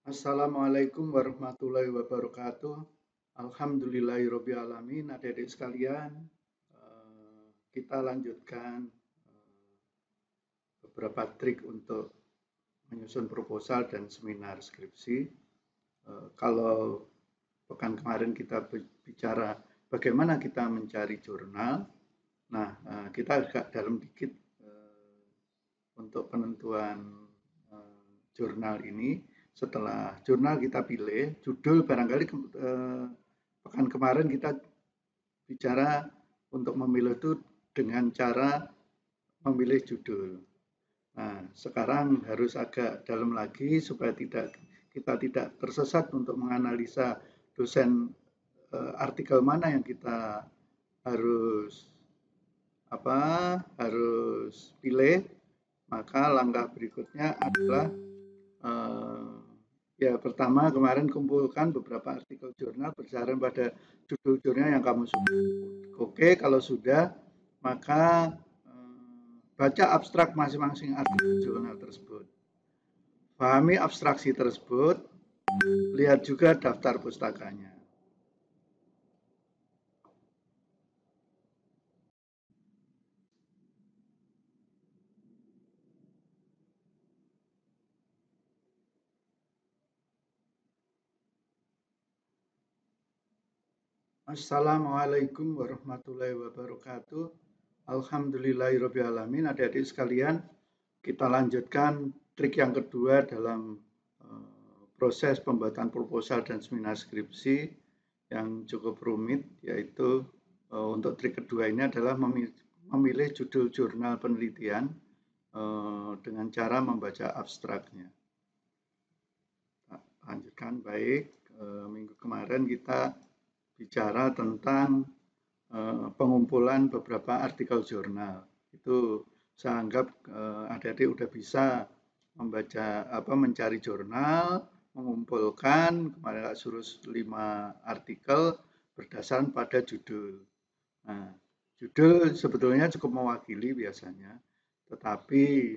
Assalamualaikum warahmatullahi wabarakatuh. Alhamdulillahirabbil alamin. Adik-adik sekalian, kita lanjutkan beberapa trik untuk menyusun proposal dan seminar skripsi. Kalau pekan kemarin kita bicara bagaimana kita mencari jurnal. Nah, kita agak dalam dikit untuk penentuan jurnal ini. Setelah jurnal kita pilih, judul barangkali pekan kemarin kita bicara untuk memilih itu dengan cara memilih judul. Nah, sekarang harus agak dalam lagi supaya kita tidak tersesat untuk menganalisa dosen artikel mana yang kita harus harus pilih. Maka langkah berikutnya adalah ya pertama kemarin kumpulkan beberapa artikel jurnal berdasarkan pada judul jurnal yang kamu suka. Oke, kalau sudah maka baca abstrak masing-masing artikel jurnal tersebut. Pahami abstraksi tersebut, lihat juga daftar pustakanya. Assalamualaikum warahmatullahi wabarakatuh. Alhamdulillahirabbil alamin. Adik-adik sekalian, kita lanjutkan trik yang kedua dalam proses pembuatan proposal dan seminar skripsi yang cukup rumit, yaitu untuk trik kedua ini adalah memilih judul jurnal penelitian dengan cara membaca abstraknya. Lanjutkan, baik. Minggu kemarin kita bicara tentang pengumpulan beberapa artikel jurnal. Itu saya anggap adik-adik udah bisa mencari jurnal, mengumpulkan, kemarin suruh 5 artikel berdasarkan pada judul. Nah, judul sebetulnya cukup mewakili biasanya, tetapi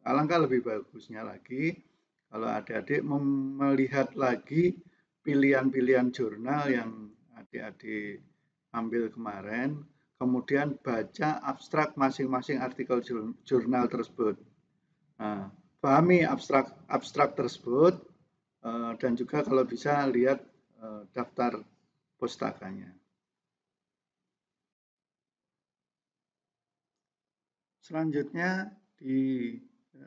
alangkah lebih bagusnya lagi kalau adik-adik melihat lagi pilihan-pilihan jurnal yang adik-adik ambil kemarin, kemudian baca abstrak masing-masing artikel jurnal tersebut. Nah, pahami abstrak tersebut dan juga kalau bisa lihat daftar pustakanya. Selanjutnya di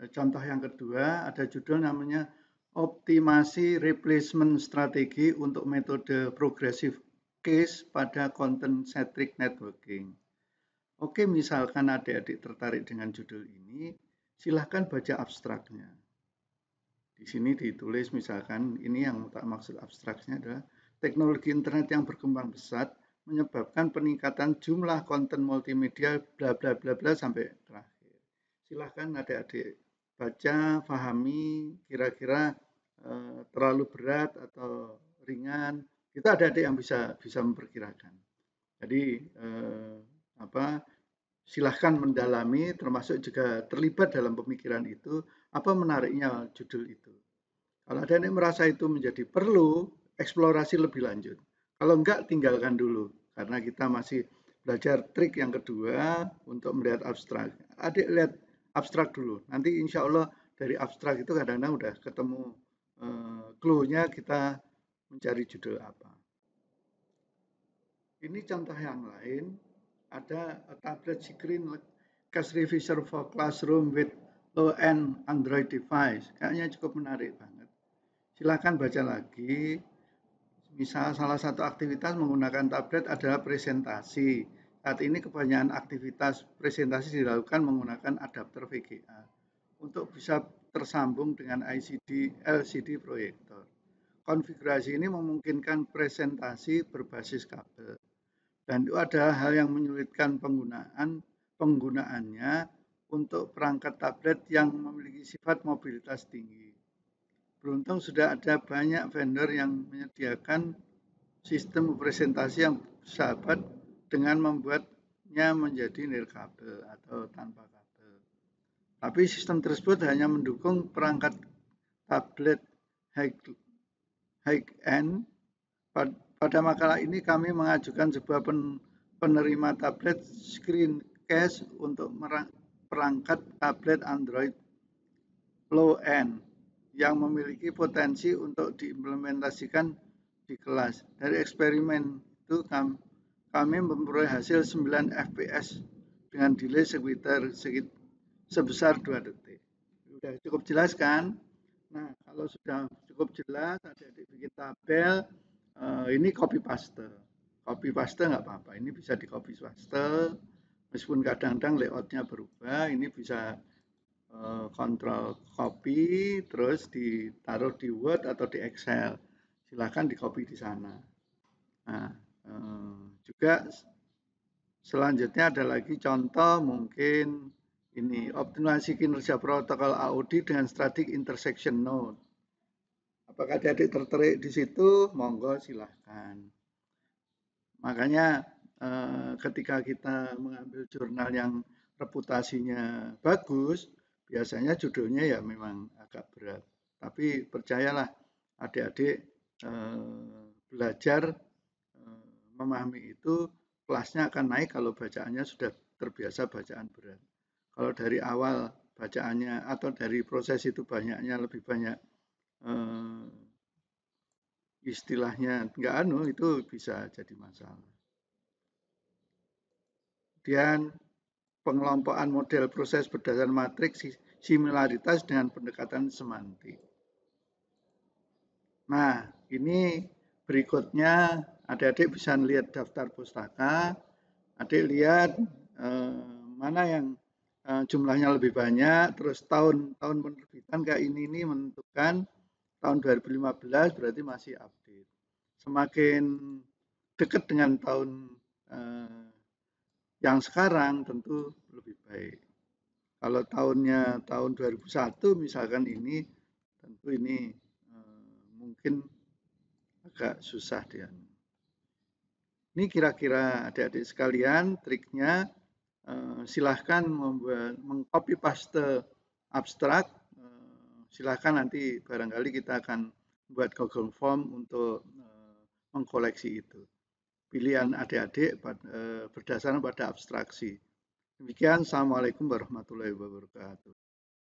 contoh yang kedua ada judul namanya optimasi replacement strategi untuk metode progressive case pada content-centric networking. Oke, misalkan adik-adik tertarik dengan judul ini, silahkan baca abstraknya. Di sini ditulis misalkan, ini yang tak maksud abstraknya adalah teknologi internet yang berkembang pesat menyebabkan peningkatan jumlah konten multimedia bla bla bla bla sampai terakhir. Silahkan adik-adik baca, pahami, kira-kira terlalu berat atau ringan. Itu adik-adik yang bisa memperkirakan. Jadi silahkan mendalami, termasuk juga terlibat dalam pemikiran itu, apa menariknya judul itu. Kalau adik-adik merasa itu menjadi perlu, eksplorasi lebih lanjut. Kalau enggak, tinggalkan dulu. Karena kita masih belajar trik yang kedua untuk melihat abstrak. Adik lihat abstrak dulu. Nanti insya Allah dari abstrak itu kadang-kadang udah ketemu clue-nya kita mencari judul apa. Ini contoh yang lain. Ada tablet screen cache revisor for classroom with low-end Android device. Kayaknya cukup menarik banget. Silakan baca lagi. Misal salah satu aktivitas menggunakan tablet adalah presentasi. Saat ini kebanyakan aktivitas presentasi dilakukan menggunakan adapter VGA untuk bisa tersambung dengan LCD proyektor. Konfigurasi ini memungkinkan presentasi berbasis kabel. Dan itu adalah hal yang menyulitkan penggunaannya untuk perangkat tablet yang memiliki sifat mobilitas tinggi. Beruntung sudah ada banyak vendor yang menyediakan sistem presentasi yang bersahabat dengan membuatnya menjadi nirkabel atau tanpa kabel. Tapi sistem tersebut hanya mendukung perangkat tablet Haik-en. Pada makalah ini kami mengajukan sebuah penerima tablet screencast untuk perangkat tablet Android low-end yang memiliki potensi untuk diimplementasikan di kelas. Dari eksperimen itu kami memperoleh hasil 9 fps dengan delay sebesar 2 detik. Sudah cukup jelas kan? Nah, kalau sudah cukup jelas, adik-adik bikin tabel, ini copy paste. Copy paste nggak apa-apa, ini bisa di copy paste, meskipun kadang-kadang layoutnya berubah, ini bisa kontrol copy, terus ditaruh di Word atau di Excel. Silahkan di copy di sana. Nah, juga selanjutnya ada lagi contoh mungkin ini optimasi kinerja protokol AUD dengan static intersection node. Apakah adik tertarik di situ? Monggo silahkan. Makanya ketika kita mengambil jurnal yang reputasinya bagus, biasanya judulnya ya memang agak berat. Tapi percayalah adik-adik belajar memahami itu, kelasnya akan naik kalau bacaannya sudah terbiasa bacaan berat. Kalau dari awal bacaannya atau dari proses itu banyaknya lebih banyak istilahnya enggak itu bisa jadi masalah. Kemudian pengelompokan model proses berdasarkan matriks similaritas dengan pendekatan semantik. Nah, ini berikutnya adik-adik bisa lihat daftar pustaka. Adik lihat mana yang jumlahnya lebih banyak, terus tahun penerbitan kayak ini menentukan tahun 2015 berarti masih update. Semakin dekat dengan tahun yang sekarang tentu lebih baik. Kalau tahunnya tahun 2001 misalkan ini, tentu ini mungkin agak susah dia. Ini kira-kira adik-adik sekalian triknya, silahkan mengcopy paste abstrak, silahkan nanti barangkali kita akan buat Google Form untuk mengkoleksi itu. Pilihan adik-adik berdasarkan pada abstraksi. Demikian, Assalamualaikum warahmatullahi wabarakatuh.